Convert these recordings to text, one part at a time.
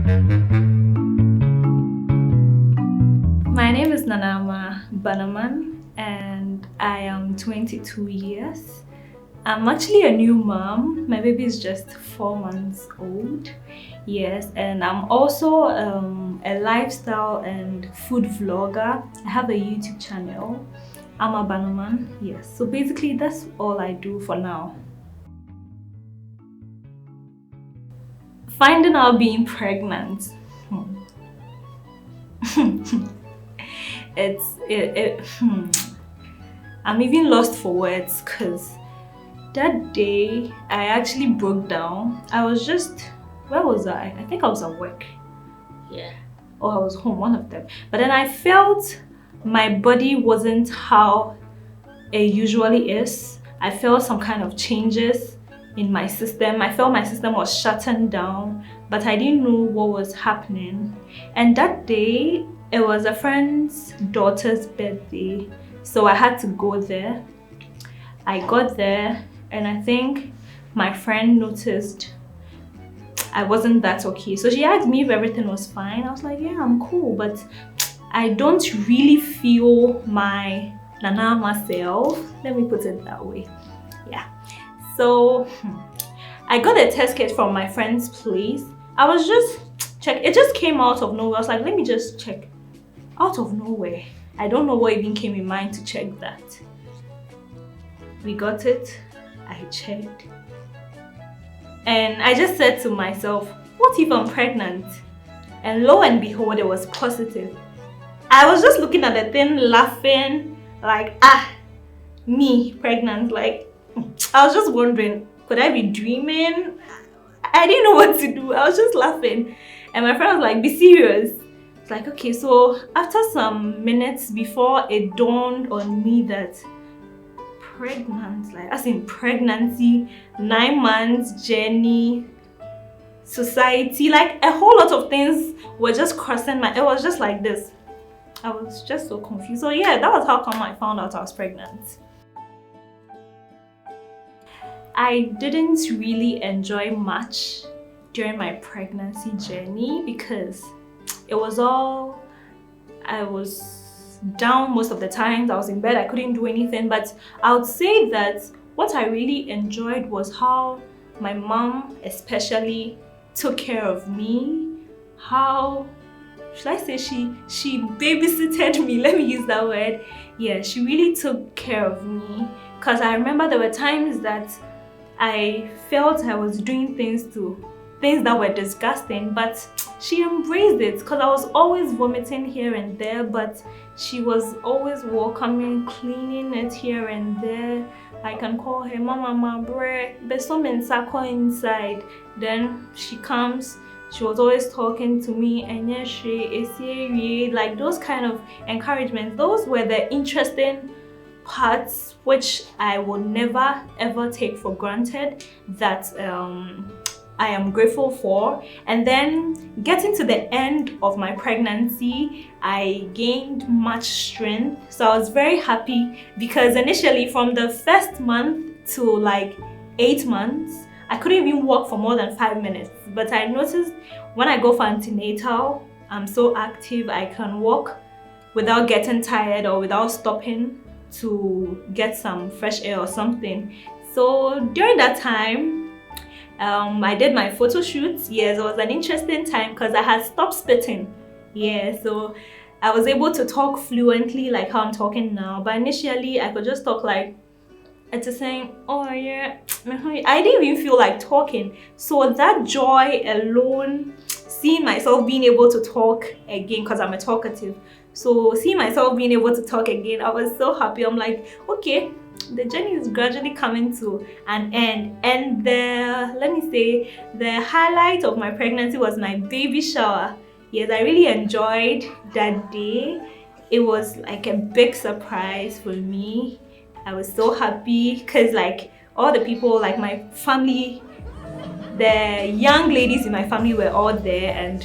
My name is Nanama Banaman and I am 22 years. I'm actually a new mom. My baby is just 4 months old. Yes, and I'm also a lifestyle and food vlogger. I have a YouTube channel. I'm a Banaman. Yes, so basically that's all I do for now. Finding out being pregnant. I'm even lost for words because that day I actually broke down. Where was I? I think I was at work. Yeah. Or I was home, one of them. But then I felt my body wasn't how it usually is. I felt some kind of changes in my system. I felt my system was shutting down, but I didn't know what was happening. And that day, it was a friend's daughter's birthday, so I had to go there. I got there, and I think my friend noticed I wasn't that okay. So she asked me if everything was fine. I was like, yeah, I'm cool, but I don't really feel my Nana myself. Let me put it that way. Yeah. So I got a test kit from my friend's place. I was just check. It just came out of nowhere. I was like, let me just check. Out of nowhere. I don't know what even came in mind to check that. We got it. I checked. And I just said to myself, what if I'm pregnant? And lo and behold, it was positive. I was just looking at the thing, laughing, like, me pregnant. Like, I was just wondering, could I be dreaming? I didn't know what to do. I was just laughing. And my friend was like, be serious. It's like, okay, so after some minutes before it dawned on me that pregnant, like as in pregnancy, 9 months, journey, society, like a whole lot of things were just crossing it was just like this. I was just so confused. So yeah, that was how come I found out I was pregnant. I didn't really enjoy much during my pregnancy journey because it was all, I was down most of the times. I was in bed, I couldn't do anything. But I would say that what I really enjoyed was how my mom especially took care of me. How should I say, she babysitted me, let me use that word. Yeah, she really took care of me, because I remember there were times that I felt I was doing things that were disgusting, but she embraced it, because I was always vomiting here and there, but she was always welcoming, cleaning it here and there. I can call her mama bre, there's some inside. Then she comes, she was always talking to me, and like those kind of encouragements. Those were the interesting parts which I will never ever take for granted, that I am grateful for. And then getting to the end of my pregnancy, I gained much strength. So I was very happy, because initially from the first month to like 8 months, I couldn't even walk for more than 5 minutes. But I noticed when I go for antenatal, I'm so active, I can walk without getting tired or without stopping to get some fresh air or something. So during that time, I did my photo shoots. Yes, it was an interesting time because I had stopped spitting. Yeah, so I was able to talk fluently like how I'm talking now. But initially, I could just talk like, it's just saying, oh yeah, I didn't even feel like talking. So that joy alone, seeing myself being able to talk again, because I'm a talkative. So seeing myself being able to talk again, I was so happy. I'm like, okay, the journey is gradually coming to an end. And the highlight of my pregnancy was my baby shower. Yes, I really enjoyed that day. It was like a big surprise for me. I was so happy because like all the people, like my family, the young ladies in my family were all there, and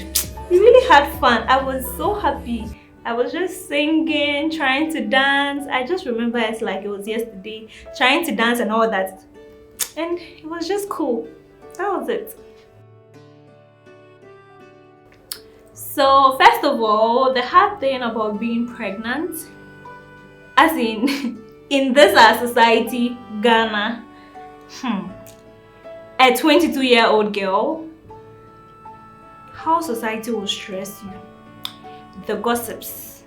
we really had fun. I was so happy. I was just singing, trying to dance. I just remember it's like it was yesterday, trying to dance and all that. And it was just cool. That was it. So first of all, the hard thing about being pregnant, as in this our society, Ghana, a 22-year-old girl, how society will stress you. The gossips.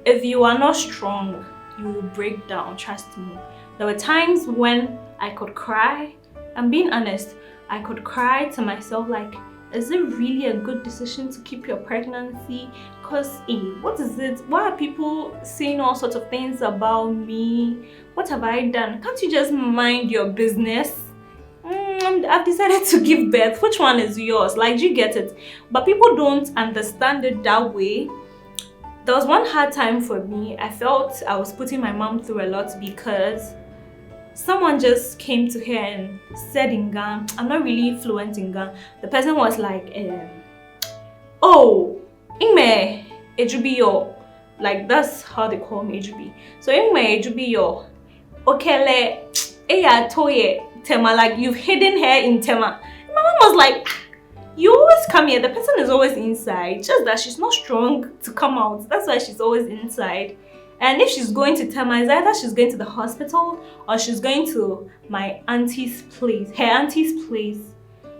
If you are not strong, you will break down, trust me. There were times when I could cry. I'm being honest. I could cry to myself like, is it really a good decision to keep your pregnancy? Because, what is it? Why are people saying all sorts of things about me? What have I done? Can't you just mind your business? I've decided to give birth. Which one is yours? Like, do you get it? But people don't understand it that way. There was one hard time for me. I felt I was putting my mom through a lot because someone just came to her and said in Ghana, I'm not really fluent in Ghana. The person was like, oh, Ingme Ejubiyo. Like, that's how they call me, Ejubi. So Ingme Ejubiyo. Okele Eya Toye Tema. Like, you've hidden her in Tema. My mom was like, you always come here. The person is always inside. Just that she's not strong to come out. That's why she's always inside. And if she's going to Tema, it's either she's going to the hospital or she's going to my auntie's place, her auntie's place.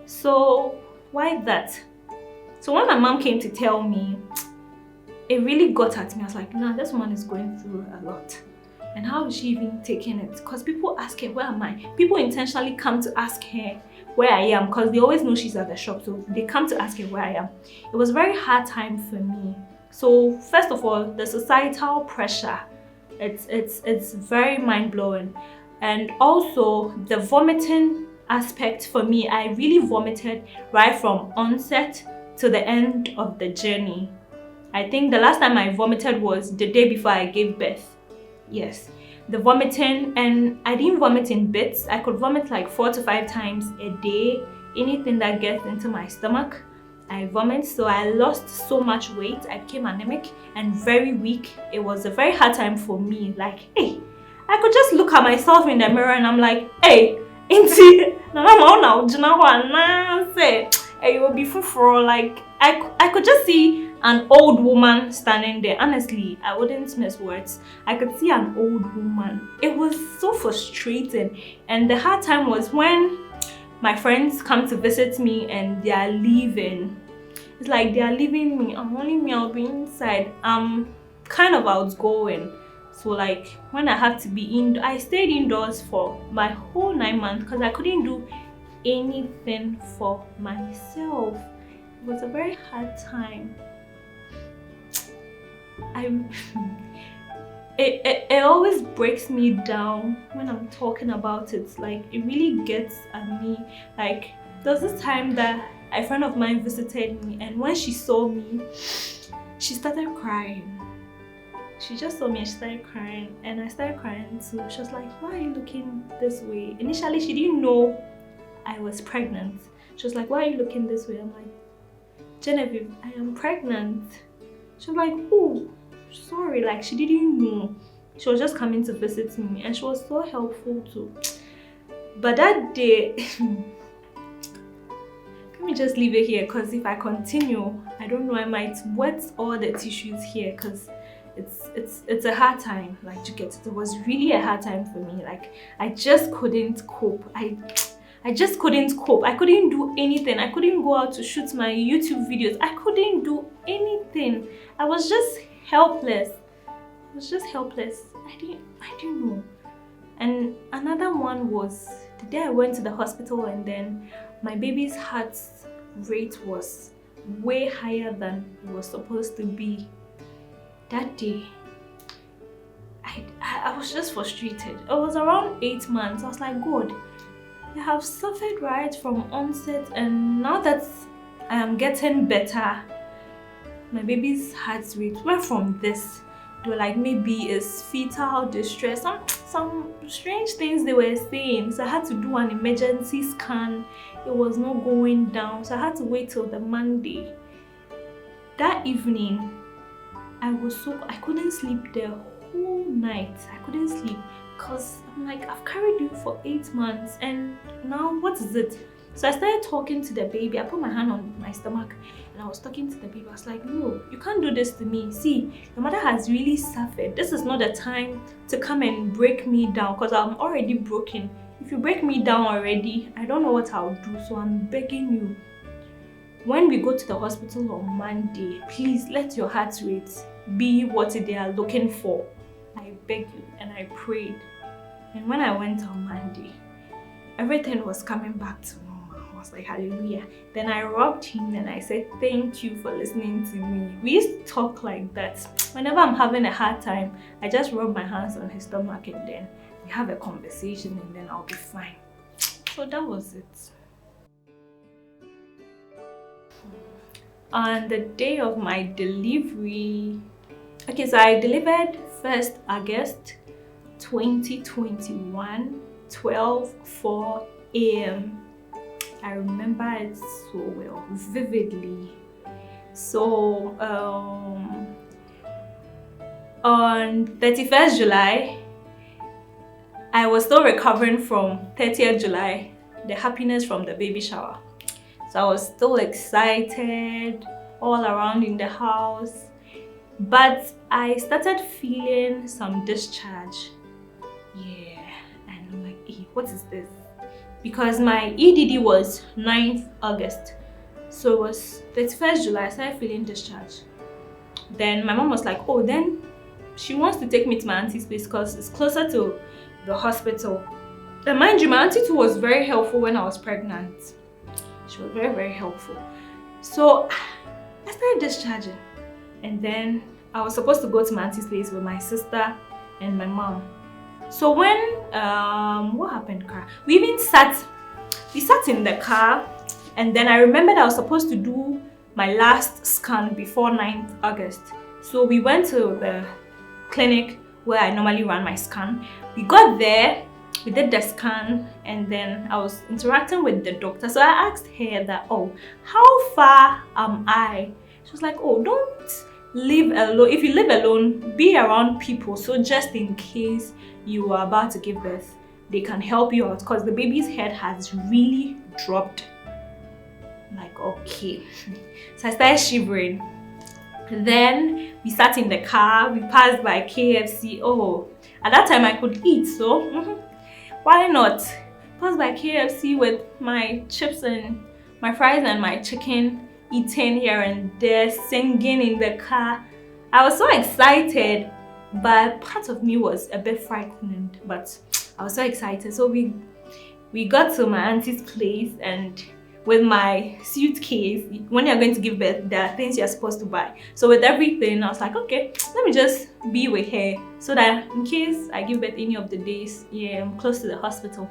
So why that? So when my mom came to tell me, it really got at me. I was like, nah, this woman is going through a lot. And how is she even taking it? Because people ask her, where am I? People intentionally come to ask her where I am because they always know she's at the shop. So they come to ask her where I am. It was a very hard time for me. So first of all, the societal pressure, it's very mind-blowing. And also the vomiting aspect for me, I really vomited right from onset to the end of the journey. I think the last time I vomited was the day before I gave birth. Yes, the vomiting, and I didn't vomit in bits. I could vomit like 4 to 5 times a day. Anything that gets into my stomach, I vomit. So I lost so much weight. I became anemic and very weak. It was a very hard time for me. Like, hey, I could just look at myself in the mirror and I'm like, hey, inti, hey, you will be for like I could just see an old woman standing there. Honestly, I wouldn't miss words. I could see an old woman. It was so frustrating. And the hard time was when my friends come to visit me and they are leaving. It's like they are leaving me. I'm only me, I'll be inside. I'm kind of outgoing. So like when I have to be in, I stayed indoors for my whole 9 months because I couldn't do anything for myself. It was a very hard time. It always breaks me down when I'm talking about it. Like, it really gets at me. Like, there was this time that a friend of mine visited me, and when she saw me, she started crying. She just saw me and she started crying, and I started crying too. She was like, why are you looking this way? Initially, she didn't know I was pregnant. She was like, why are you looking this way? I'm like, Genevieve, I am pregnant. She was like, oh, sorry. Like, she didn't know. She was just coming to visit me, and she was so helpful too. But that day, let me just leave it here, because if I continue, I don't know, I might wet all the tissues here, because it's a hard time. Like, you get it. It was really a hard time for me. Like, I just couldn't cope. I just couldn't cope. I couldn't do anything. I couldn't go out to shoot my YouTube videos. I couldn't do anything. I was just helpless. I was just helpless. I didn't know. And another one was the day I went to the hospital, and then my baby's heart rate was way higher than it was supposed to be. That day, I was just frustrated. It was around 8 months. I was like, God, I have suffered right from onset, and now that I am getting better, my baby's heart rate went from this to like maybe it's fetal distress, some strange things they were saying. So I had to do an emergency scan. It was not going down, so I had to wait till the Monday. That evening, I couldn't sleep the whole night. I couldn't sleep. Because I'm like, I've carried you for 8 months, and now what is it? So I started talking to the baby. I put my hand on my stomach And I was talking to the baby. I was like, no, you can't do this to me. See, your mother has really suffered. This is not the time to come and break me down because I'm already broken. If you break me down already, I don't know what I'll do. So I'm begging you. When we go to the hospital on Monday, please let your heart rate be what they are looking for. I beg you, and I prayed. And when I went on Monday, everything was coming back to normal. I was like, hallelujah. Then I rubbed him and I said, thank you for listening to me. We used to talk like that. Whenever I'm having a hard time, I just rub my hands on his stomach and then we have a conversation and then I'll be fine. So that was it. On the day of my delivery, okay, so I delivered 1st August 2021, 12:04 a.m. I remember it so well, vividly. So on 31st July, I was still recovering from 30th July, the happiness from the baby shower. So I was still excited all around in the house, but I started feeling some discharge. Yeah, and I'm like, hey, what is this? Because my EDD was 9th August, so it was 31st July I started feeling discharge. Then my mom was like, oh, then she wants to take me to my auntie's place because it's closer to the hospital. And mind you, my auntie too was very helpful when I was pregnant. She was very, very helpful. So I started discharging. And then I was supposed to go to my auntie's place with my sister and my mom. So when, what happened, car? We sat in the car, and then I remembered I was supposed to do my last scan before 9th August. So we went to the clinic where I normally run my scan. We got there, we did the scan, and then I was interacting with the doctor. So I asked her that, oh, how far am I? She was like, oh, don't live alone. If you live alone, be around people. So just in case you are about to give birth, they can help you out because the baby's head has really dropped. I'm like, okay. So I started shivering. Then we sat in the car, we passed by KFC. Oh, at that time I could eat, so why not? Passed by KFC with my chips and my fries and my chicken, eating here and there, singing in the car. I was so excited, but part of me was a bit frightened, but I was so excited. So we got to my auntie's place, and with my suitcase, when you're going to give birth, there are things you're supposed to buy. So with everything, I was like, okay, let me just be with her so that in case I give birth any of the days, yeah, I'm close to the hospital.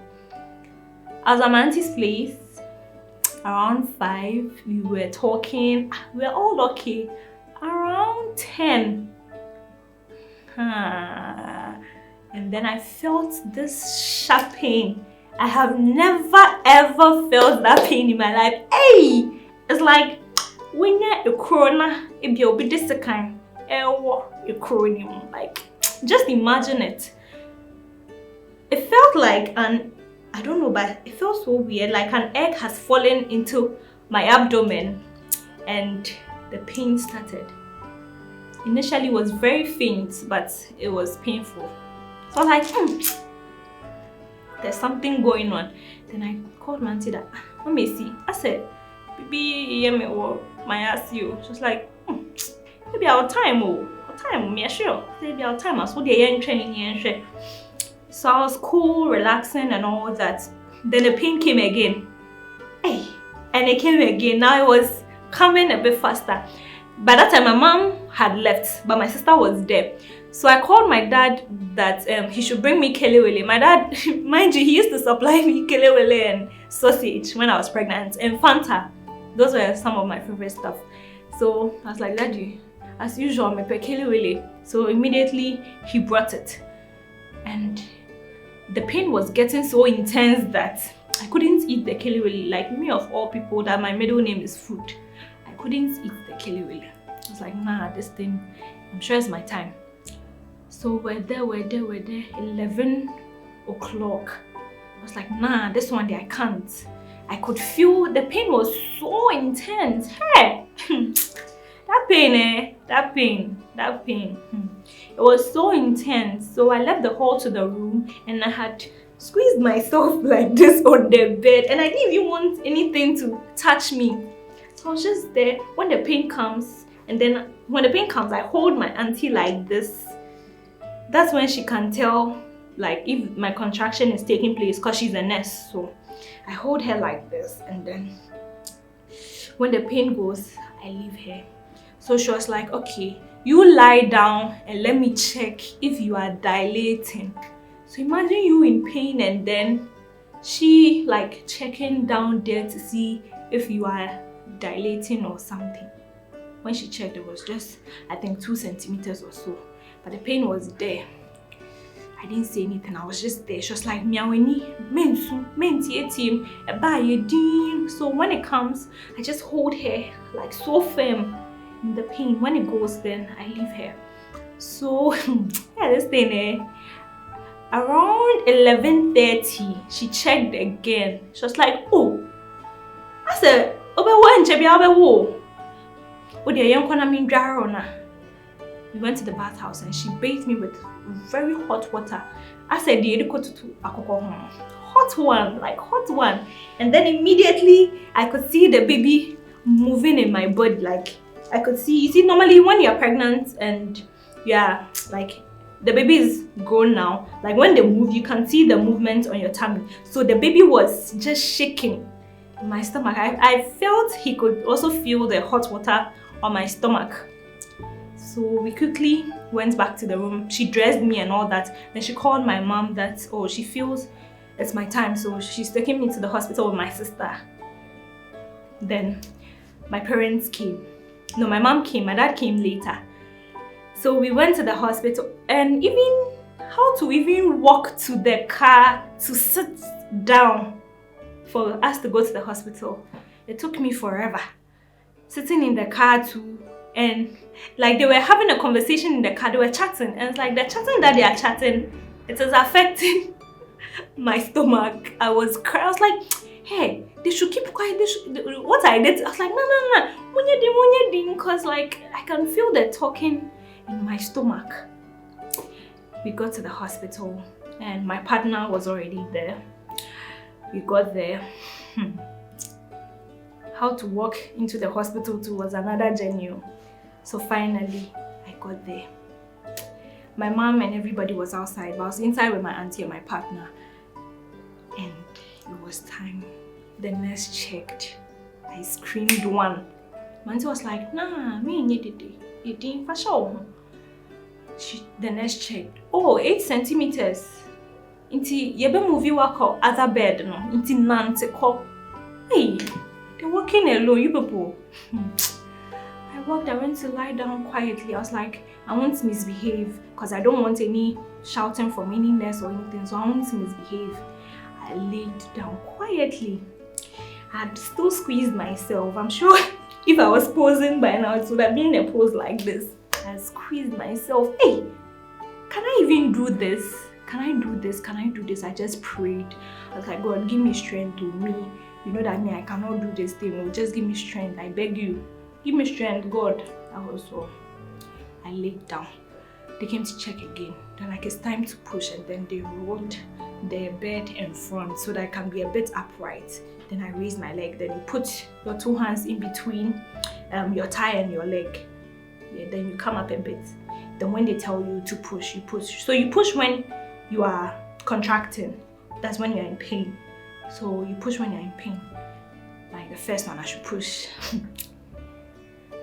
I was at my auntie's place around 5. We were talking. We were all okay. Around 10. And then I felt this sharp pain. I have never ever felt that pain in my life. Hey! It's like when you're a corona, if you'll be this kind, like just imagine it. It felt like I don't know, but it felt so weird, like an egg has fallen into my abdomen, and the pain started. Initially it was very faint, but it was painful. So I was like, there's something going on. Then I called my auntie that, let me see. I said, baby, my ass you. She was like, maybe our time, me sure. Maybe our time. I was training. So I was cool, relaxing and all that. Then the pain came again. Hey, and it came again. Now it was coming a bit faster. By that time, my mom had left, but my sister was there. So I called my dad that he should bring me kelewele. My dad, mind you, he used to supply me kelewele and sausage when I was pregnant, and Fanta. Those were some of my favorite stuff. So I was like, Daddy, as usual, me pe kelewele. So immediately he brought it, and the pain was getting so intense that I couldn't eat the kelewele. Like me of all people, that my middle name is food. I couldn't eat the kelewele. I was like, nah, this thing, I'm sure it's my time. So we're there, 11 o'clock. I was like, nah, this one day I can't. I could feel the pain was so intense. Hey! That pain, that pain. It was so intense. So I left the hall to the room and I had squeezed myself like this on the bed and I didn't even want anything to touch me. So I was just there. When the pain comes, and then when the pain comes, I hold my auntie like this. That's when she can tell like if my contraction is taking place because she's a nurse. So I hold her like this and then when the pain goes, I leave her. So she was like, okay, you lie down and let me check if you are dilating. So imagine you in pain and then she like checking down there to see if you are dilating or something. When she checked, it was just, I think 2 centimeters or so. But the pain was there. I didn't say anything, I was just there. She was like, Miaweni, so when it comes, I just hold her like so firm in the pain. When it goes, then I leave her. So, yeah, this thing, around 11:30, she checked again. She was like, oh, I said, we went to the bathhouse and she bathed me with very hot water. I said, hot one, like hot one. And then immediately I could see the baby moving in my body. Like I could see, you see, normally when you're pregnant and yeah, like the baby is grown now, like when they move, you can see the movement on your tummy. So the baby was just shaking in my stomach. I felt he could also feel the hot water on my stomach. So we quickly went back to the room. She dressed me and all that. Then she called my mom that, oh, she feels it's my time. So she's taking me to the hospital with my sister. Then my parents came. No, my mom came. My dad came later. So we went to the hospital and even how to even walk to the car to sit down for us to go to the hospital. It took me forever. Sitting in the car too. And like they were having a conversation in the car, they were chatting, and it's like the chatting that they are chatting, it is affecting my stomach. I was crying. I was like, hey, they should keep quiet. They should, what I did, I was like, no, because like I can feel the talking in my stomach. We got to the hospital and my partner was already there. We got there. How to walk into the hospital too was another journey. So finally, I got there. My mom and everybody was outside, but I was inside with my auntie and my partner. And it was time. The nurse checked. I screamed one. My auntie was like, nah, me and you didn't for sure. The nurse checked. Oh, 8 centimeters. Inti yebe movie wako other bed no. Inti nante ko. Hey, they're walking alone, you people. I went to lie down quietly. I was like, I want to misbehave because I don't want any shouting from any nurse or anything. So I want to misbehave. I laid down quietly. I had still squeezed myself. I'm sure if I was posing by now, it would have been a pose like this. I squeezed myself. Hey, can I even do this? Can I do this? Can I do this? I just prayed. I was like, God, give me strength to me. You know that I cannot do this thing. Just give me strength. I beg you. Give me strength, God. I laid down. They came to check again. They're like, it's time to push. And then they rolled the bed in front so that I can be a bit upright. Then I raised my leg. Then you put your 2 hands in between your thigh and your leg. Yeah, then you come up a bit. Then when they tell you to push, you push. So you push when you are contracting. That's when you're in pain. So you push when you're in pain. Like the first one, I should push.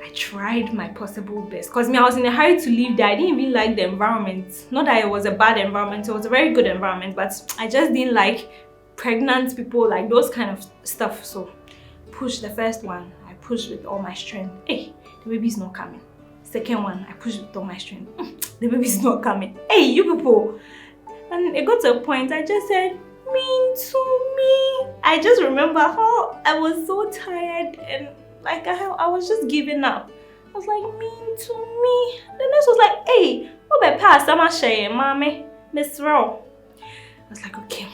I tried my possible best because I was in a hurry to leave there. I didn't even like the environment. Not that it was a bad environment, it was a very good environment, but I just didn't like pregnant people, like those kind of stuff. So push the first one, I pushed with all my strength. Hey, the baby's not coming. Second one, I pushed with all my strength. The baby's not coming. Hey, you people. And it got to a point, I just said, mean to me. I just remember how I was so tired and like I was just giving up. I was like, mean to me. The nurse was like, hey, what about pass? I'm not sharing, mommy, Miss Row. I was like, okay.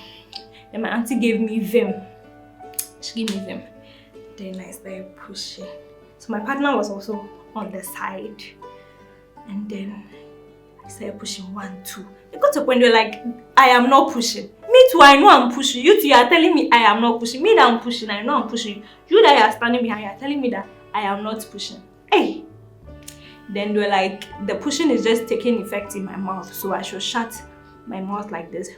Then my auntie gave me Vim. She gave me Vim. Then I started pushing. So my partner was also on the side. And then I started pushing 1, 2. It got to a point where like, I am not pushing. Me too, I know I'm pushing. You two are telling me I am not pushing. Me that I'm pushing, I know I'm pushing. You that are standing behind, you are telling me that I am not pushing. Hey! Then they were like, the pushing is just taking effect in my mouth. So I should shut my mouth like this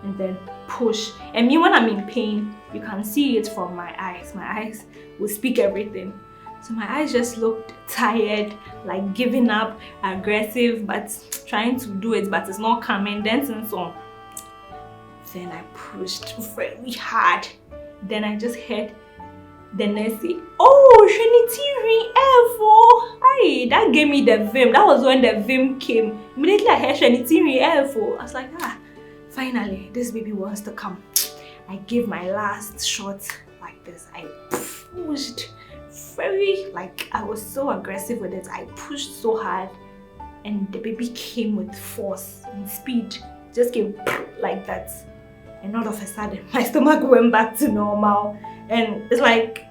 and then push. And me, when I'm in pain, you can see it from my eyes. My eyes will speak everything. So my eyes just looked tired, like giving up, aggressive, but trying to do it, but it's not coming. Then I pushed very hard. Then I just heard the nurse say, "Oh, Trinity Evo." Aye, that gave me the vim. That was when the vim came. Immediately I heard Trinity Evo. I was like, finally, this baby wants to come. I gave my last shot like this. I pushed very, like, I was so aggressive with it. I pushed so hard and the baby came with force and speed. Just came like that. And all of a sudden, my stomach went back to normal. And it's like,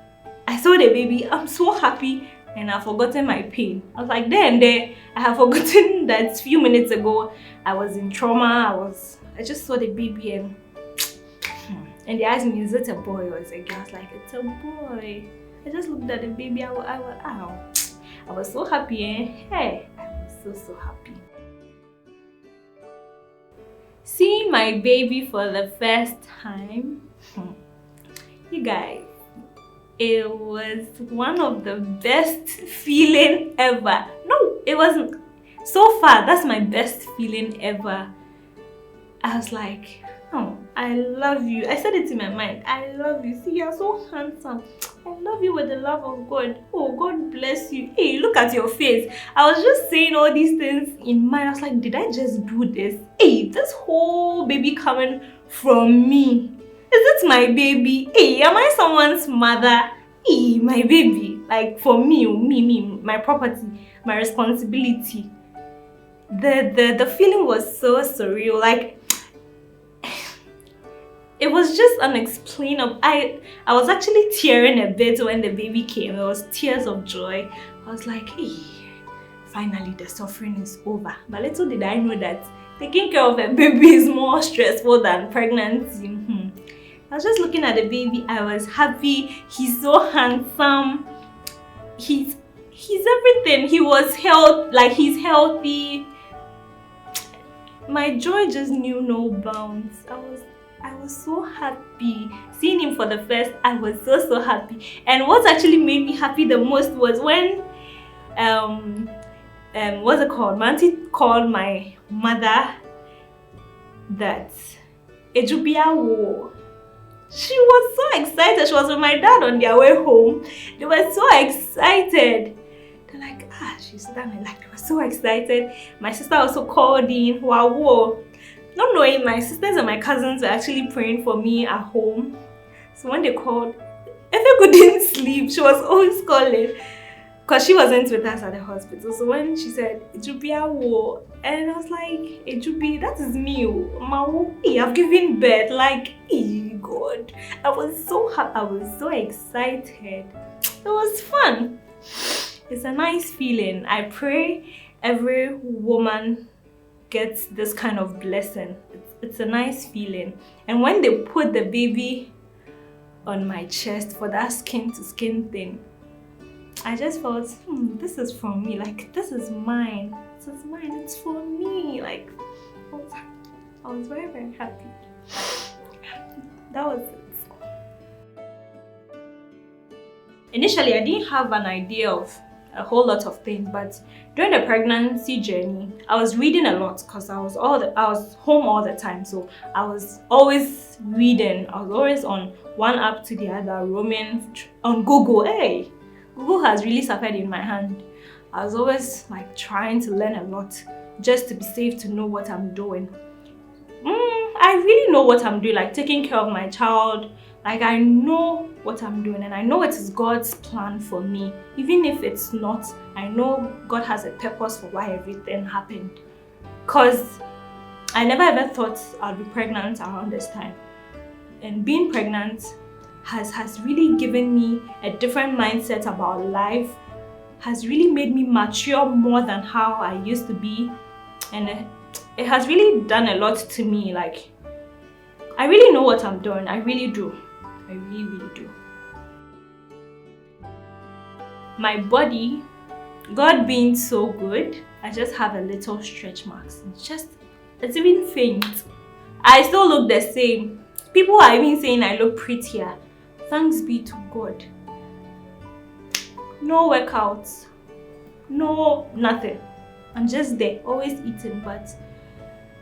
I saw the baby, I'm so happy, and I've forgotten my pain. I was like, there and there, I have forgotten that few minutes ago, I was in trauma. I just saw the baby and they asked me, is it a boy or is it a girl? I was like, it's a boy. I just looked at the baby, I was so happy, Hey, I was so happy. Seeing my baby for the first time, you guys, it was one of the best feeling ever. No, it wasn't. So far, that's my best feeling ever. I was like, oh, I love you. I said it in my mind. I love you. See, you're so handsome. I love you with the love of God. Oh, God bless you. Hey, look at your face. I was just saying all these things in mind. I was like, did I just do this? Hey, this whole baby coming from me. Is it my baby? Hey, am I someone's mother? Hey, my baby. Like, for me, my property, my responsibility. The feeling was so surreal. Like, it was just unexplainable. I was actually tearing a bit when the baby came. It was tears of joy. I was like, hey, finally the suffering is over. But little did I know that taking care of a baby is more stressful than pregnancy. I was just looking at the baby. I was happy. He's so handsome. He's everything. He was he's healthy. My joy just knew no bounds. I was so happy. Seeing him for the first, I was so happy. And what actually made me happy the most was when what's it called? My auntie called my mother that Ejubiawo. She was so excited. She was with my dad on their way home. They were so excited. They're like, she's done. Like, they were so excited. My sister also called in. Wow. Not knowing, my sisters and my cousins were actually praying for me at home. So when they called, Efeku didn't sleep. She was always calling because she wasn't with us at the hospital. So when she said, Ejubiawo, and I was like, Ejubi, that is me. Mawo, I've given birth. Like, God. I was so happy. I was so excited. It was fun. It's a nice feeling. I pray every woman gets this kind of blessing. It's a nice feeling. And when they put the baby on my chest for that skin to skin thing, I just felt, this is from me. Like, this is mine. This is mine. It's for me. Like, I was very, very happy. That was it. Initially, I didn't have an idea of a whole lot of things, but during the pregnancy journey, I was reading a lot because I was home all the time. So I was always reading. I was always on one app to the other, roaming on Google. Hey, Google has really suffered in my hand. I was always like trying to learn a lot just to be safe, to know what I'm doing. I really know what I'm doing, like taking care of my child. Like, I know what I'm doing and I know it is God's plan for me. Even if it's not, I know God has a purpose for why everything happened. Because I never ever thought I'd be pregnant around this time. And being pregnant has really given me a different mindset about life, has really made me mature more than how I used to be, and it has really done a lot to me. Like, I really know what I'm doing. I really do. I really, really do. My body, God being so good, I just have a little stretch marks. It's even faint. I still look the same. People are even saying I look prettier. Thanks be to God. No workouts, no nothing. I'm just there, always eating, but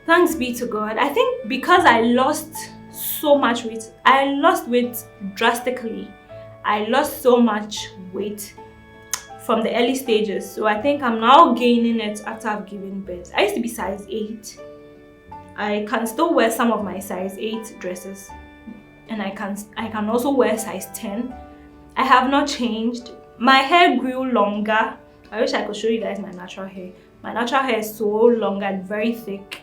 thanks be to God. I think because I lost so much weight, I lost weight drastically. I lost so much weight from the early stages. So I think I'm now gaining it after I've given birth. I used to be size 8. I can still wear some of my size 8 dresses. And I can also wear size 10. I have not changed. My hair grew longer. I wish I could show you guys my natural hair. My natural hair is so long and very thick.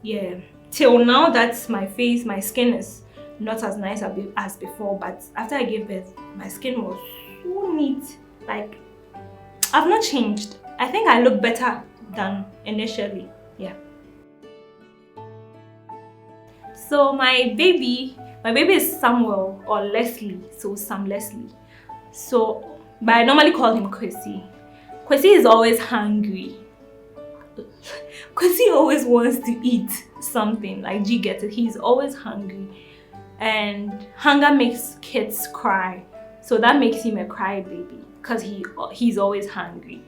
Yeah. Till now, that's my face. My skin is not as nice as before. But after I gave birth, my skin was so neat. Like, I've not changed. I think I look better than initially. Yeah. So my baby is Samuel or Leslie. So Sam Leslie. So, but I normally call him Kwesi. Kwesi is always hungry. Kwesi always wants to eat something. Like, do you get it? He's always hungry. And hunger makes kids cry. So that makes him a crybaby because he's always hungry.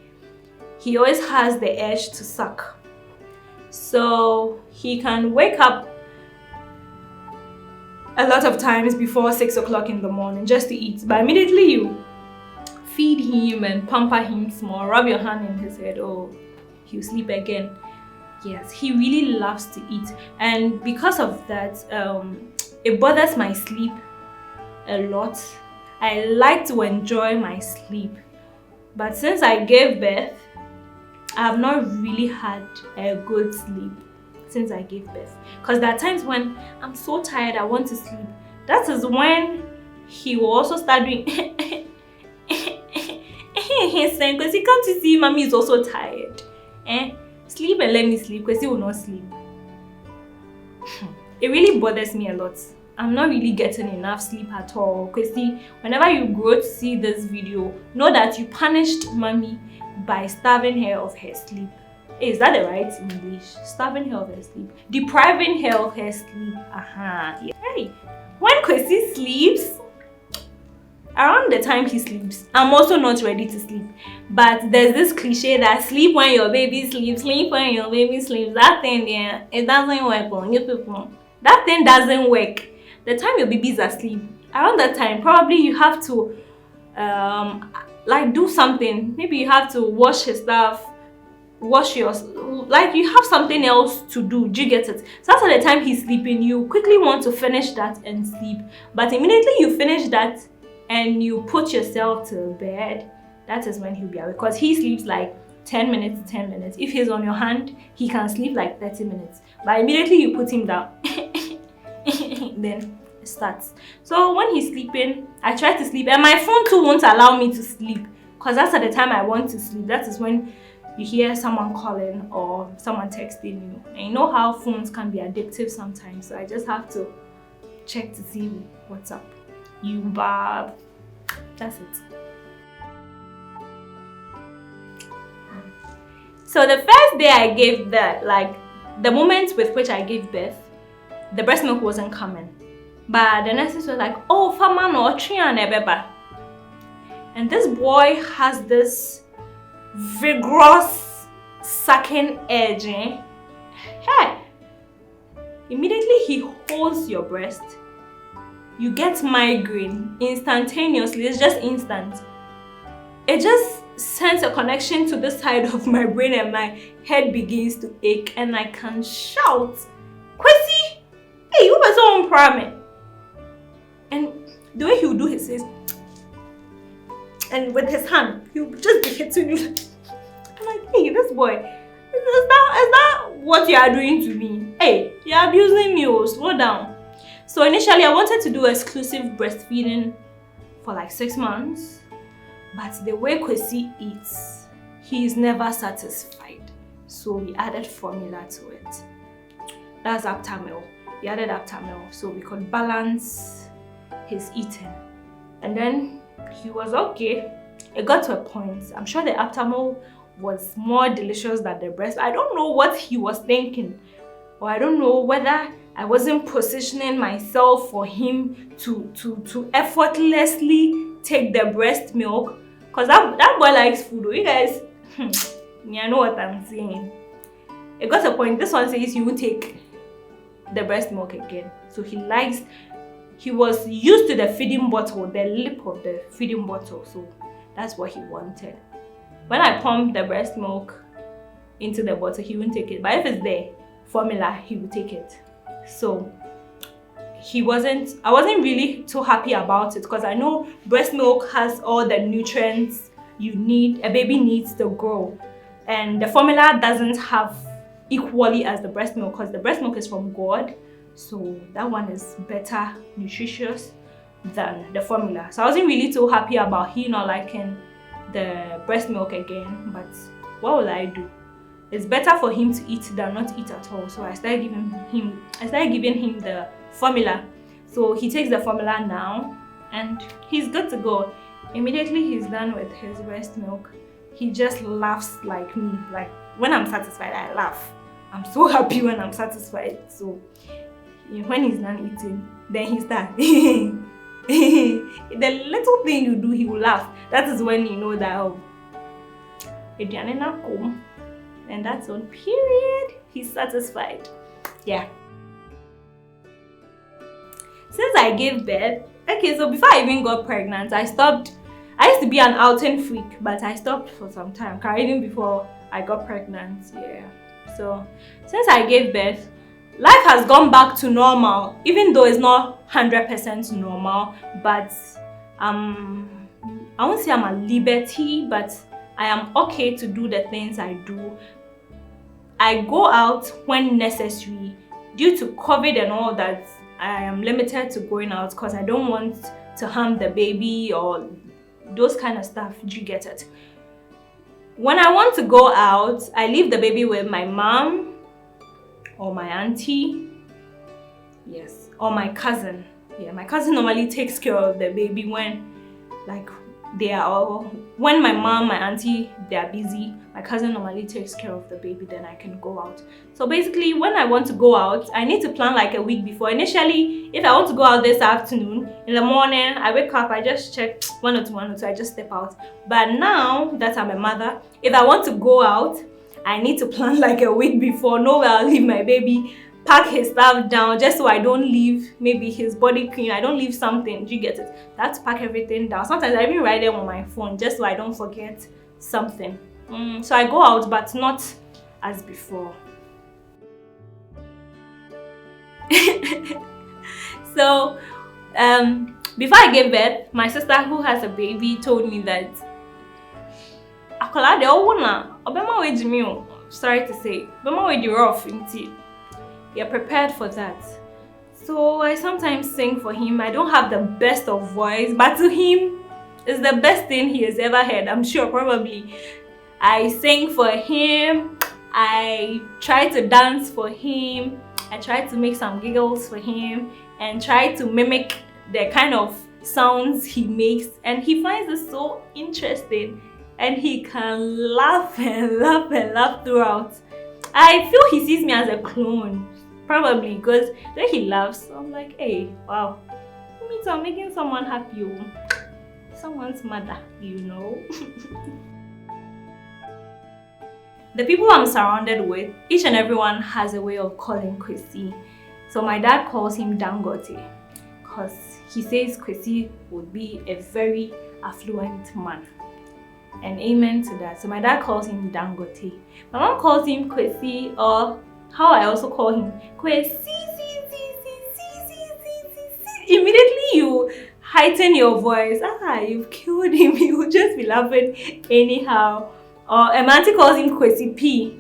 He always has the urge to suck. So he can wake up a lot of times before 6 o'clock in the morning just to eat. But immediately you feed him and pamper him small, rub your hand in his head, oh, he'll sleep again. Yes, he really loves to eat. And because of that, it bothers my sleep a lot. I like to enjoy my sleep. But since I gave birth, I have not really had a good sleep since I gave birth. Because there are times when I'm so tired, I want to sleep. That is when he will also start doing he's saying, because he can't see mommy is also tired. Sleep and let me sleep because he will not sleep. It really bothers me a lot. I'm not really getting enough sleep at all. Because whenever you grow to see this video, know that you punished mommy by starving her of her sleep. Is that the right English? Starving her of her sleep. Depriving her of her sleep. Yeah. Hey, when Kwesi sleeps, around the time he sleeps, I'm also not ready to sleep. But there's this cliche that sleep when your baby sleeps, sleep when your baby sleeps. That thing there, it doesn't work on you people. That thing doesn't work. The time your baby's asleep, around that time, probably you have to like do something. Maybe you have to wash his stuff, wash your, like you have something else to do. Do you get it? So after the time he's sleeping, you quickly want to finish that and sleep. But immediately you finish that and you put yourself to bed, that is when he'll be awake. Because he sleeps like 10 minutes, 10 minutes. If he's on your hand, he can sleep like 30 minutes. But immediately you put him down, then it starts. So when he's sleeping, I try to sleep. And my phone too won't allow me to sleep. Because that's at the time I want to sleep. That is when you hear someone calling or someone texting you. And you know how phones can be addictive sometimes. So I just have to check to see what's up. You Bob. That's it. So the first day I gave birth, like the moment with which I gave birth, the breast milk wasn't coming. But the nurses were like, oh, Fama no beba. And this boy has this vigorous sucking edge. Hey! Immediately he holds your breast. You get migraine instantaneously. It's just instant. It just sends a connection to the side of my brain and my head begins to ache and I can shout, Kwesi, hey, you were so unproud. And the way he would do his face, and with his hand, he would just be hitting you. I'm like, hey, this boy, is that what you are doing to me? Hey, you're abusing me, oh, slow down. So initially I wanted to do exclusive breastfeeding for like 6 months. But the way Kwesi eats, he is never satisfied. So we added formula to it. That's Aptamil. We added Aptamil so we could balance his eating. And then he was okay. It got to a point. I'm sure the Aptamil was more delicious than the breast. I don't know what he was thinking. Or I don't know whether I wasn't positioning myself for him to effortlessly take the breast milk. Because that boy likes food. You guys, you know what I'm saying. It got to a point. This one says you will take the breast milk again. So he was used to the feeding bottle, the lip of the feeding bottle. So that's what he wanted. When I pumped the breast milk into the bottle, he wouldn't take it. But if it's there, formula, he would take it. So I wasn't really too happy about it because I know breast milk has all the nutrients a baby needs to grow. And the formula doesn't have equally as the breast milk because the breast milk is from God. So that one is better nutritious than the formula. So I wasn't really too happy about he not liking the breast milk again. But what will I do? It's better for him to eat than not eat at all. So I started giving him the formula. So he takes the formula now and he's good to go. Immediately he's done with his breast milk, he just laughs like me. Like when I'm satisfied, I laugh. I'm so happy when I'm satisfied. So when he's done eating, then he starts. The little thing you do, he will laugh. That is when you know that and that's on period. He's satisfied. Yeah. Since I gave birth, okay, so before I even got pregnant, I used to be an outing freak, but I stopped for some time, even before I got pregnant. Yeah. So since I gave birth, life has gone back to normal, even though it's not 100% normal, but I won't say I'm at liberty, but I am okay to do the things I do. I go out when necessary. Due to COVID and all that, I am limited to going out because I don't want to harm the baby or those kind of stuff. Do you get it? When I want to go out, I leave the baby with my mom or my auntie. Yes, or my cousin. Yeah, my cousin normally takes care of the baby when when my mom, my auntie, they are busy. My cousin normally takes care of the baby, then I can go out. So basically, when I want to go out, I need to plan like a week before. Initially, if I want to go out this afternoon, in the morning, I wake up, I just check one or two, I just step out. But now that I'm a mother, if I want to go out, I need to plan like a week before. No way I'll leave my baby, pack his stuff down just so I don't leave maybe his body cream. I don't leave something. Do you get it? I have to pack everything down. Sometimes I even write them on my phone just so I don't forget something. So I go out, but not as before. So before I gave birth, my sister who has a baby told me that sorry to say, you're prepared for that. So I sometimes sing for him. I don't have the best of voice, but to him, it's the best thing he has ever heard. I'm sure, probably. I sing for him. I try to dance for him. I try to make some giggles for him and try to mimic the kind of sounds he makes. And he finds it so interesting. And he can laugh and laugh and laugh throughout. I feel he sees me as a clone. Probably because when he laughs, I'm like, hey, wow. It means I'm making someone happy. Someone's mother, you know. The people I'm surrounded with, each and everyone has a way of calling Kwesi. So my dad calls him Dangote because he says Kwesi would be a very affluent man. And amen to that. So my dad calls him Dangote. My mom calls him Kwesi, or how I also call him Kwesi. Immediately you heighten your voice. You've killed him. He will just be laughing anyhow. Or my auntie calls him Kwesi P.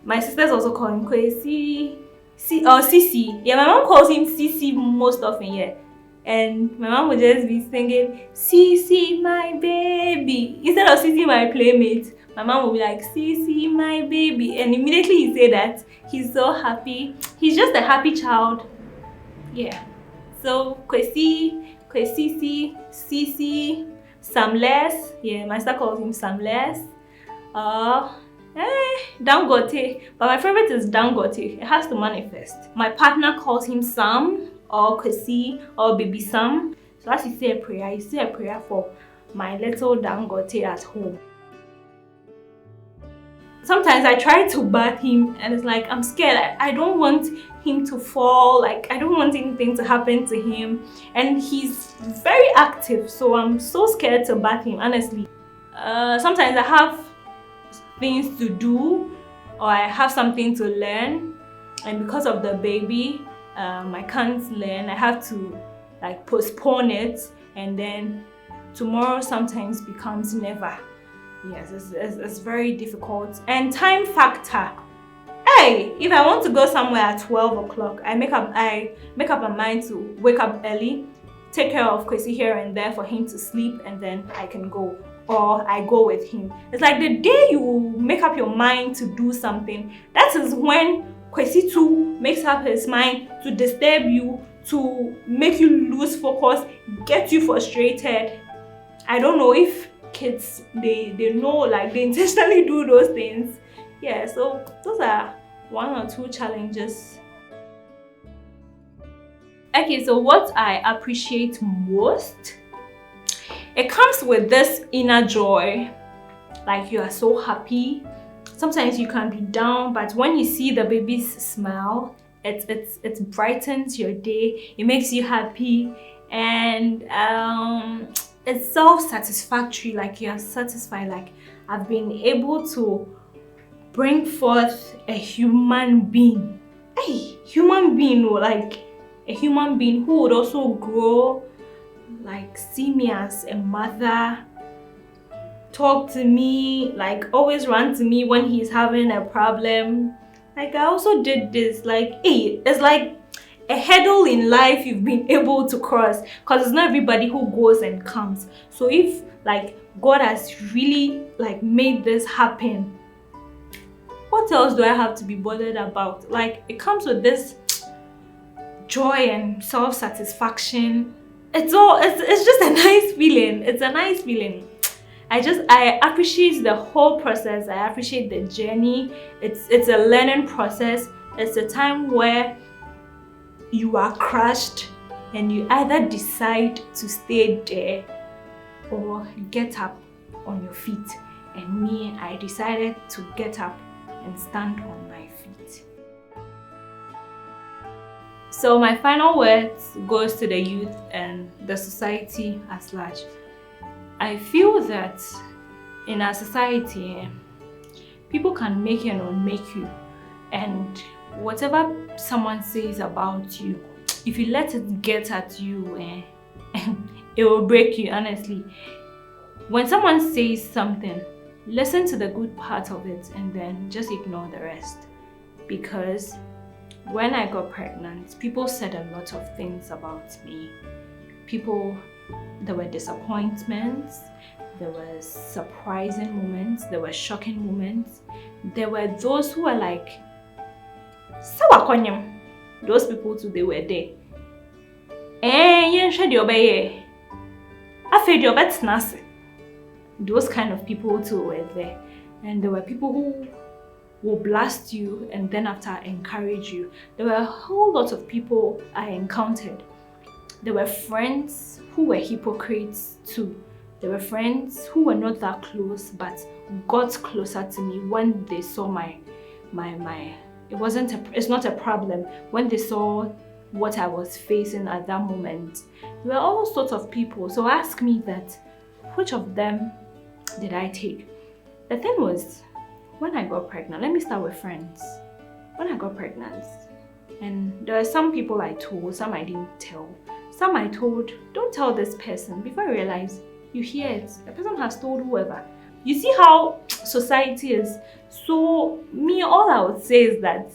My sisters also call him Kwesi or Sisi. Yeah, my mom calls him Sisi most often. Yeah, and my mom would just be singing, "Cece, my baby." Instead of Cece, my playmate, my mom would be like, "Cece, my baby." And immediately he say that he's so happy. He's just a happy child. Yeah. So Kwesi, Kwesisi, Cece, Samless. Yeah, my sister calls him Samless. Dangote. But my favorite is Dangote. It has to manifest. My partner calls him Sam or Kwesi or Baby Sam. So as you say a prayer, you say a prayer for my little Dangote at home. Sometimes I try to bath him and it's like I'm scared. I don't want him to fall. Like I don't want anything to happen to him. And he's very active, so I'm so scared to bath him, honestly. Sometimes I have things to do or I have something to learn, and because of the baby, I can't learn. I have to like postpone it, and then tomorrow sometimes becomes never. Yes, it's very difficult. And time factor. Hey, if I want to go somewhere at 12 o'clock, I make up a mind to wake up early, take care of Kwesi here and there for him to sleep, and then I can go. Or I go with him. It's like the day you make up your mind to do something, that is when Kwesi too makes up his mind to disturb you, to make you lose focus, get you frustrated. I don't know if kids they know, like they intentionally do those things. Yeah, so those are one or two challenges. Okay, so what I appreciate most, it comes with this inner joy. Like you are so happy. Sometimes you can be down, but when you see the baby's smile, it brightens your day. It makes you happy, and it's self-satisfactory. Like you are satisfied. Like I've been able to bring forth a human being. Hey, human being, like a human being who would also grow, like see me as a mother, talk to me, like always run to me when he's having a problem. Like I also did this, like hey, it's like a hurdle in life you've been able to cross, because it's not everybody who goes and comes. So if like God has really like made this happen, what else do I have to be bothered about? Like it comes with this joy and self-satisfaction. It's just a nice feeling. It's a nice feeling. I appreciate the whole process. I appreciate the journey. It's a learning process. It's a time where you are crushed and you either decide to stay there or get up on your feet. And me, I decided to get up and stand on my feet. So my final words goes to the youth and the society at large. I feel that in our society, people can make you and unmake you, and whatever someone says about you, if you let it get at you, it will break you, honestly. When someone says something, listen to the good part of it and then just ignore the rest. Because when I got pregnant, people said a lot of things about me. There were disappointments, there were surprising moments, there were shocking moments. There were those who were like, Sawakonyam. Those people too, they were there. Those kind of people too were there. And there were people who will blast you and then after encourage you. There were a whole lot of people I encountered. There were friends who were hypocrites too. There were friends who were not that close but got closer to me when they saw my it's not a problem. When they saw what I was facing at that moment. There were all sorts of people. So ask me that, which of them did I take? The thing was, when I got pregnant, let me start with friends. When I got pregnant, and there were some people I told, some I didn't tell. Some I told, don't tell this person. Before I realized, you hear it. The person has told whoever. You see how society is. So me, all I would say is that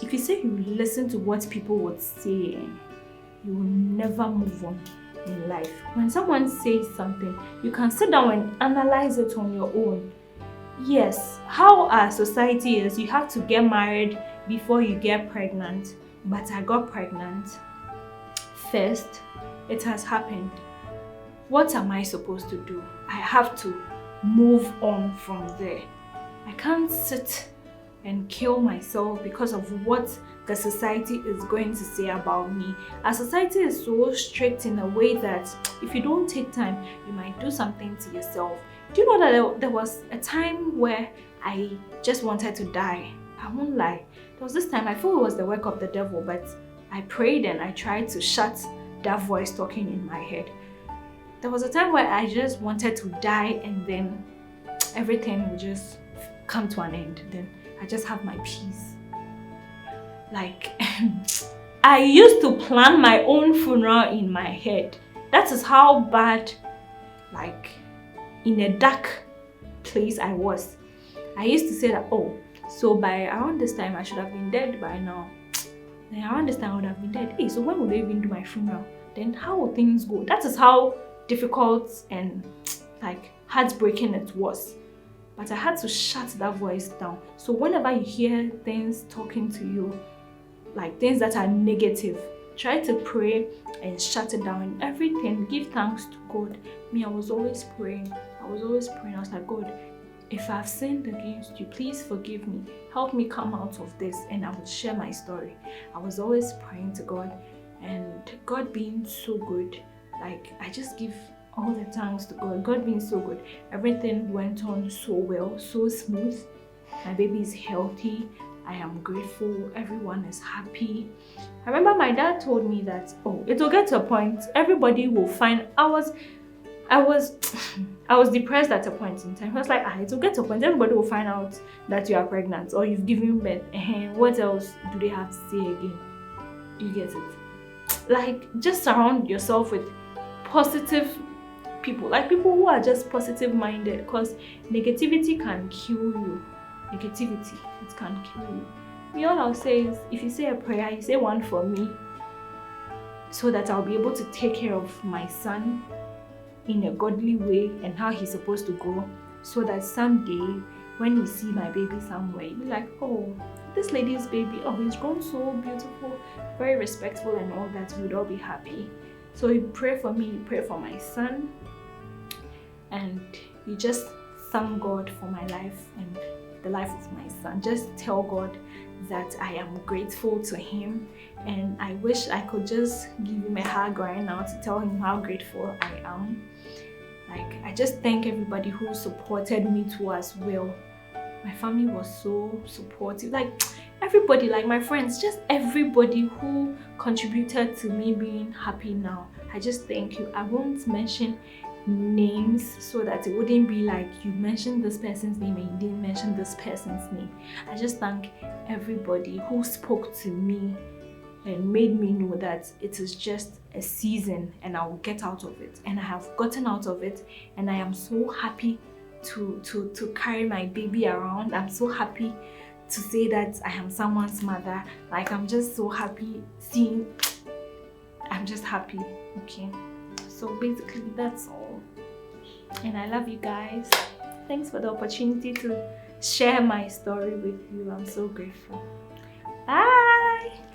if you say you listen to what people would say, you will never move on in life. When someone says something, you can sit down and analyze it on your own. Yes, how our society is, you have to get married before you get pregnant. But I got pregnant first. It has happened. What am I supposed to do? I have to move on from there. I can't sit and kill myself because of what the society is going to say about me. Our society is so strict in a way that if you don't take time, you might do something to yourself. Do you know that there was a time where I just wanted to die? I won't lie. There was this time I thought it was the work of the devil, but I prayed and I tried to shut that voice talking in my head. There was a time where I just wanted to die and then everything would just come to an end. Then I just have my peace. Like, I used to plan my own funeral in my head. That is how bad, like, in a dark place I was. I used to say that, oh, so by around this time I should have been dead by now. Then around this time I would have been dead. Hey, so when would they even do my funeral? Then how will things go? That is how difficult and like heartbreaking it was. But I had to shut that voice down. So whenever you hear things talking to you, like things that are negative, try to pray and shut it down. And everything, give thanks to God. Me, I was always praying. I was like, God, if I've sinned against you, please forgive me. Help me come out of this. And I would share my story. I was always praying to God. And God being so good, like I just give all the thanks to God. God being so good. Everything went on so well, so smooth. My baby is healthy. I am grateful. Everyone is happy. I remember my dad told me that, oh, it will get to a point, everybody will find, I was depressed at a point in time. I was like, it will get to a point, everybody will find out that you are pregnant or you've given birth. What else do they have to say again? Do you get it? Like, just surround yourself with positive people, like people who are just positive minded, because negativity can kill you. Negativity, it can kill you. Me, all I'll say is, if you say a prayer, you say one for me, so that I'll be able to take care of my son in a godly way and how he's supposed to grow, so that someday when you see my baby somewhere, you'll be like, oh, this lady's baby, oh, he's grown so beautiful, very respectful and all that. We'd all be happy. So you pray for me, you pray for my son, and you just thank God for my life and the life of my son. Just tell God that I am grateful to him, and I wish I could just give him a hug right now to tell him how grateful I am. Like, I just thank everybody who supported me too as well. My family was so supportive, like everybody, like my friends, just everybody who contributed to me being happy now. I just thank you. I won't mention names so that it wouldn't be like you mentioned this person's name and you didn't mention this person's name. I just thank everybody who spoke to me and made me know that it is just a season and I will get out of it. And I have gotten out of it, and I am so happy to carry my baby around. I'm so happy to say that I am someone's mother. Like, I'm just so happy seeing, I'm just happy. Okay, so basically that's all, and I love you guys. Thanks for the opportunity to share my story with you. I'm so grateful. Bye.